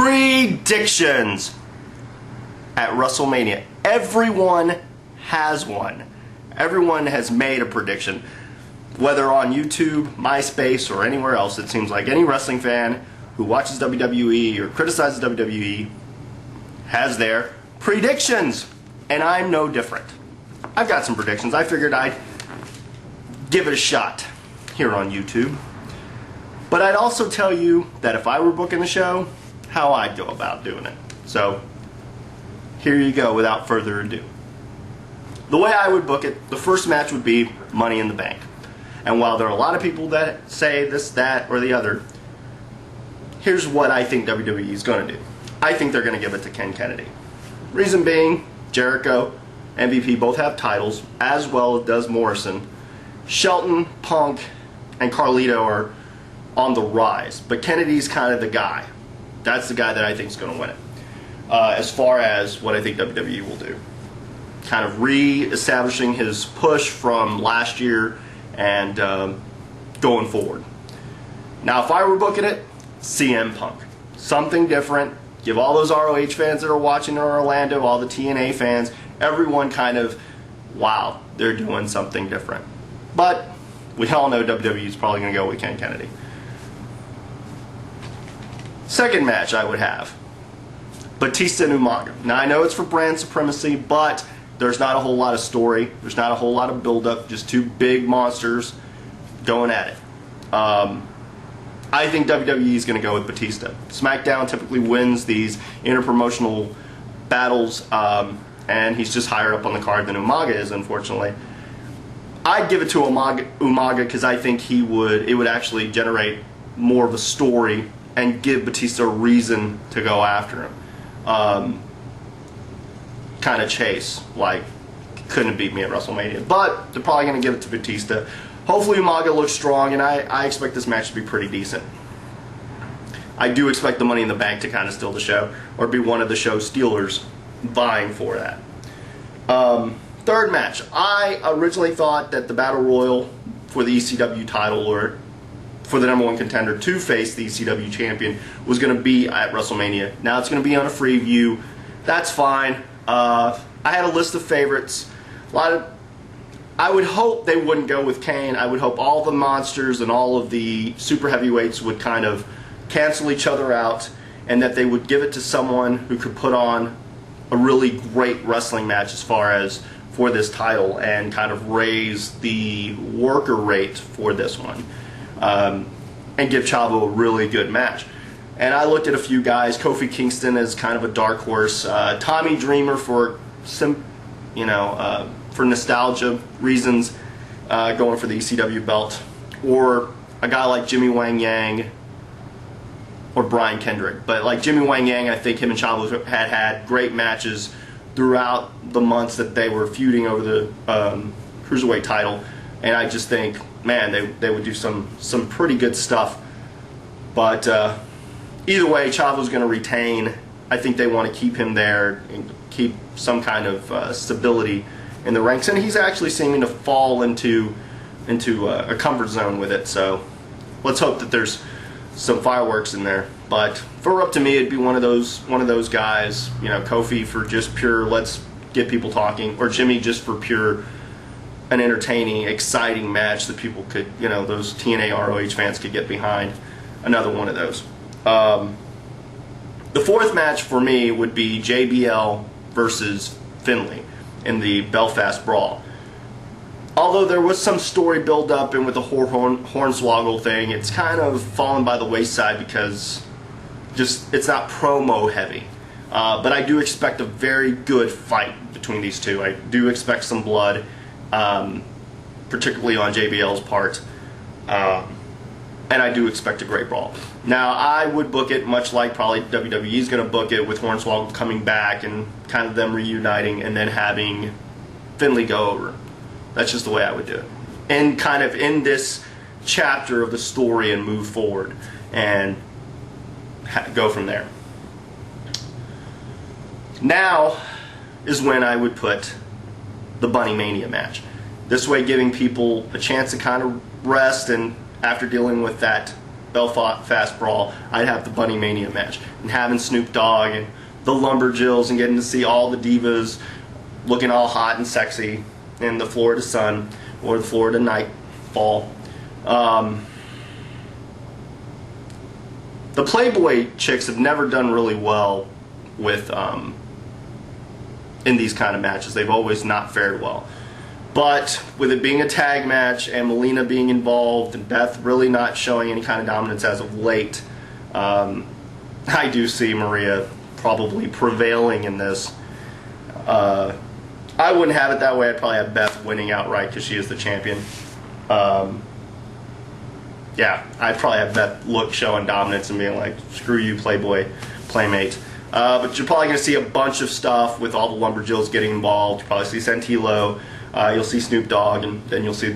predictions at Wrestlemania. Everyone has one. Everyone has made a prediction. Whether on YouTube, MySpace, or anywhere else, it seems like any wrestling fan who watches WWE or criticizes WWE has their predictions. And I'm no different. I've got some predictions. I figured I'd give it a shot here on YouTube. But I'd also tell you that if I were booking the show, how I'd go about doing it. So, here you go without further ado. The way I would book it, the first match would be Money in the Bank. And while there are a lot of people that say this, that, or the other, here's what I think WWE is going to do. I think they're going to give it to Ken Kennedy. Reason being, Jericho, MVP both have titles, as well as does Morrison. Shelton, Punk, and Carlito are on the rise, but Kennedy's kind of the guy. That's the guy that I think is going to win it. As far as what I think WWE will do. Kind of re-establishing his push from last year and going forward. Now, if I were booking it, CM Punk. Something different. Give all those ROH fans that are watching in Orlando, all the TNA fans, everyone kind of, wow, they're doing something different. But we all know WWE is probably going to go with Ken Kennedy. Second match I would have, Batista and Umaga. Now, I know it's for brand supremacy, but there's not a whole lot of story. There's not a whole lot of build-up. Just two big monsters going at it. I think WWE is going to go with Batista. SmackDown typically wins these interpromotional battles, and he's just higher up on the card than Umaga is, unfortunately. I'd give it to Umaga because I think it would actually generate more of a story and give Batista a reason to go after him. Kind of chase, like, couldn't beat me at WrestleMania. But they're probably going to give it to Batista. Hopefully Umaga looks strong, and I expect this match to be pretty decent. I do expect the Money in the Bank to kind of steal the show, or be one of the show stealers vying for that. Third match. I originally thought that the Battle Royal for the ECW title, or for the number one contender to face the ECW champion, was going to be at WrestleMania. Now it's going to be on a free view. That's fine. I had a list of favorites. I would hope they wouldn't go with Kane. I would hope all the monsters and all of the super heavyweights would kind of cancel each other out, and that they would give it to someone who could put on a really great wrestling match as far as for this title, and kind of raise the worker rate for this one, and give Chavo a really good match. And I looked at a few guys. Kofi Kingston as kind of a dark horse. Tommy Dreamer for for nostalgia reasons, going for the ECW belt, or a guy like Jimmy Wang Yang or Brian Kendrick. But like Jimmy Wang Yang, I think him and Chavo had great matches throughout the months that they were feuding over the Cruiserweight title, and I just think, man, they would do some pretty good stuff. But either way, Chavo's going to retain. I think they want to keep him there and keep some kind of stability in the ranks, and he's actually seeming to fall into a comfort zone with it. So let's hope that there's some fireworks in there. But if it were up to me, it'd be one of those guys. Kofi for just pure let's get people talking, or Jimmy just for pure an entertaining, exciting match that people could, those TNA ROH fans could get behind. Another one of those. The fourth match for me would be JBL versus Finlay in the Belfast Brawl. Although there was some story build up, and with the Hornswoggle thing, it's kind of fallen by the wayside because it's not promo heavy. But I do expect a very good fight between these two. I do expect some blood, particularly on JBL's part. And I do expect a great brawl. Now, I would book it much like probably WWE is going to book it, with Hornswoggle coming back and kind of them reuniting, and then having Finlay go over. That's just the way I would do it. And kind of in this chapter of the story, and move forward and go from there. Now is when I would put the Bunny Mania match. This way, giving people a chance to kind of rest, and after dealing with that Belfast Brawl, I'd have the Bunny Mania match. And having Snoop Dogg and the Lumberjills and getting to see all the divas looking all hot and sexy in the Florida sun or the Florida nightfall. The Playboy chicks have never done really well with in these kind of matches. They've always not fared well. But with it being a tag match and Melina being involved and Beth really not showing any kind of dominance as of late, I do see Maria probably prevailing in this. I wouldn't have it that way. I'd probably have Beth winning outright because she is the champion. Yeah, I'd probably have Beth showing dominance and being like, screw you, Playboy Playmate. But you're probably going to see a bunch of stuff with all the Lumberjills getting involved. You'll probably see Santilo. You'll see Snoop Dogg, and then you'll see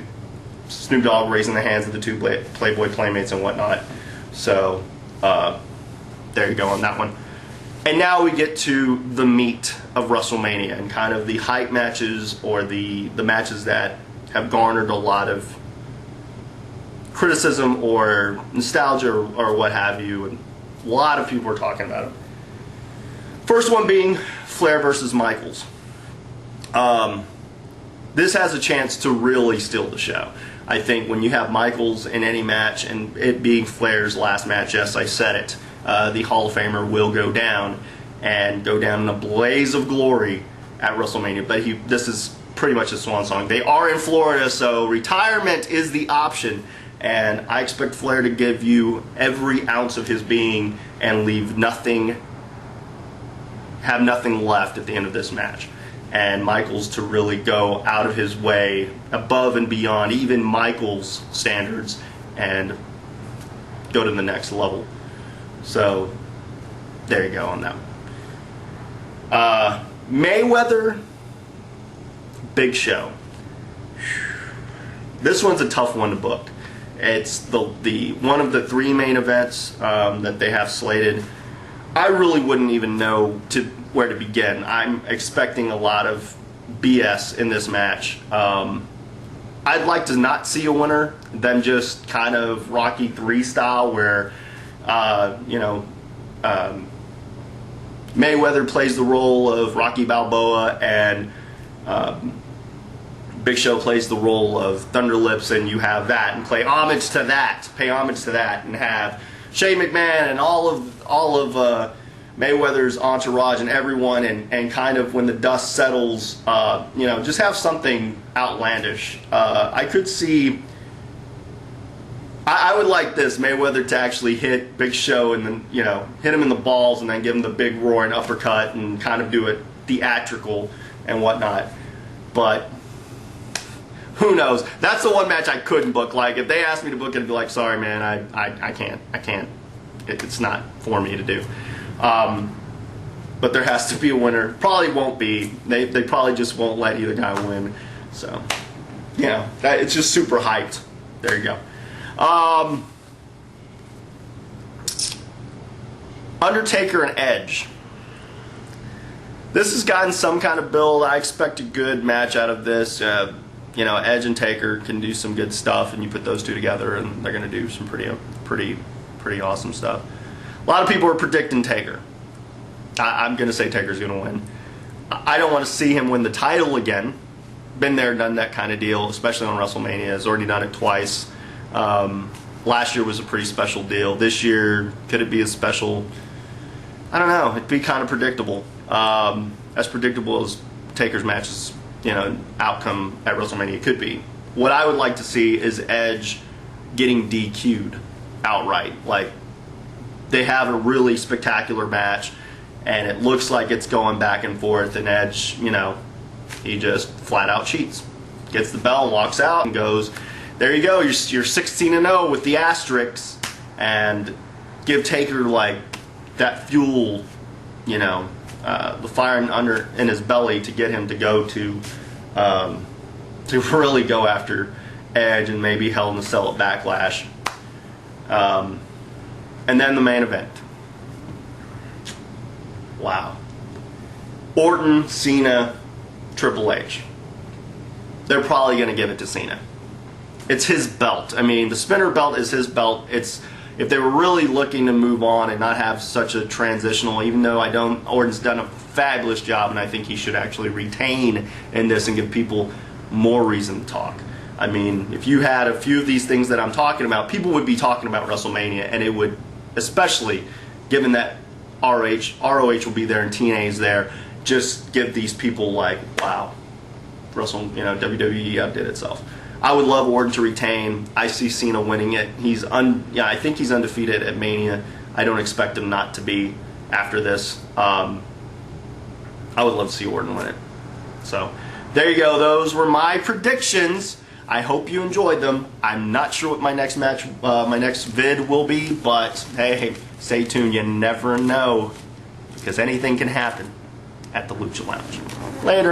Snoop Dogg raising the hands of the two Playboy Playmates and whatnot. So, there you go on that one. And now we get to the meat of WrestleMania and kind of the hype matches or the matches that have garnered a lot of criticism or nostalgia or what have you. And a lot of people are talking about it. First one being Flair versus Michaels. This has a chance to really steal the show. I think when you have Michaels in any match, and it being Flair's last match, yes, I said it, the Hall of Famer will go down and go down in a blaze of glory at WrestleMania. But this is pretty much a swan song. They are in Florida, so retirement is the option. And I expect Flair to give you every ounce of his being and leave nothing, have nothing left at the end of this match. And Michaels to really go out of his way, above and beyond even Michaels' standards, and go to the next level. So, there you go on that one. Mayweather, Big Show. This one's a tough one to book. It's the one of the three main events that they have slated. I really wouldn't even know where to begin. I'm expecting a lot of BS in this match. I'd like to not see a winner, then just kind of Rocky 3 style where, Mayweather plays the role of Rocky Balboa and Big Show plays the role of Thunder Lips, and you have that and pay homage to that, and have Shane McMahon and all of Mayweather's entourage and everyone, and kind of when the dust settles, just have something outlandish. I could see. I would like this Mayweather to actually hit Big Show and then hit him in the balls and then give him the big roaring uppercut and kind of do it theatrical and whatnot. But who knows? That's the one match I couldn't book. Like if they asked me to book it, I'd be like, sorry man, I can't. It's not for me to do. But there has to be a winner. Probably won't be. They probably just won't let either guy win. So, it's just super hyped. There you go. Undertaker and Edge. This has gotten some kind of build. I expect a good match out of this. Edge and Taker can do some good stuff, and you put those two together, and they're going to do some pretty awesome stuff. A lot of people are predicting Taker. I'm going to say Taker's going to win. I don't want to see him win the title again. Been there, done that kind of deal, especially on WrestleMania. Has already done it twice. Last year was a pretty special deal. This year, could it be as special? I don't know. It'd be kind of predictable. As predictable as Taker's matches, outcome at WrestleMania could be. What I would like to see is Edge getting DQ'd outright. Like, they have a really spectacular match, and it looks like it's going back and forth, and Edge, he just flat out cheats. Gets the bell and walks out and goes, there you go, you're 16-0 with the asterisks, and give Taker, like, that fuel, the fire in his belly to get him to go to really go after Edge and maybe Hell in a Cell at Backlash. And then the main event. Wow. Orton, Cena, Triple H. They're probably going to give it to Cena. It's his belt. I mean, the spinner belt is his belt. It's if they were really looking to move on and not have such a transitional, even though Orton's done a fabulous job, and I think he should actually retain in this and give people more reason to talk. I mean, if you had a few of these things that I'm talking about, people would be talking about WrestleMania, and it would, especially given that ROH will be there and TNA's there, just give these people like, wow, WWE outdid itself. I would love Orton to retain. I see Cena winning it. I think he's undefeated at Mania. I don't expect him not to be after this. I would love to see Orton win it. So there you go. Those were my predictions. I hope you enjoyed them. I'm not sure what my next vid will be, but hey, stay tuned. You never know, because anything can happen at the Lucha Lounge. Later.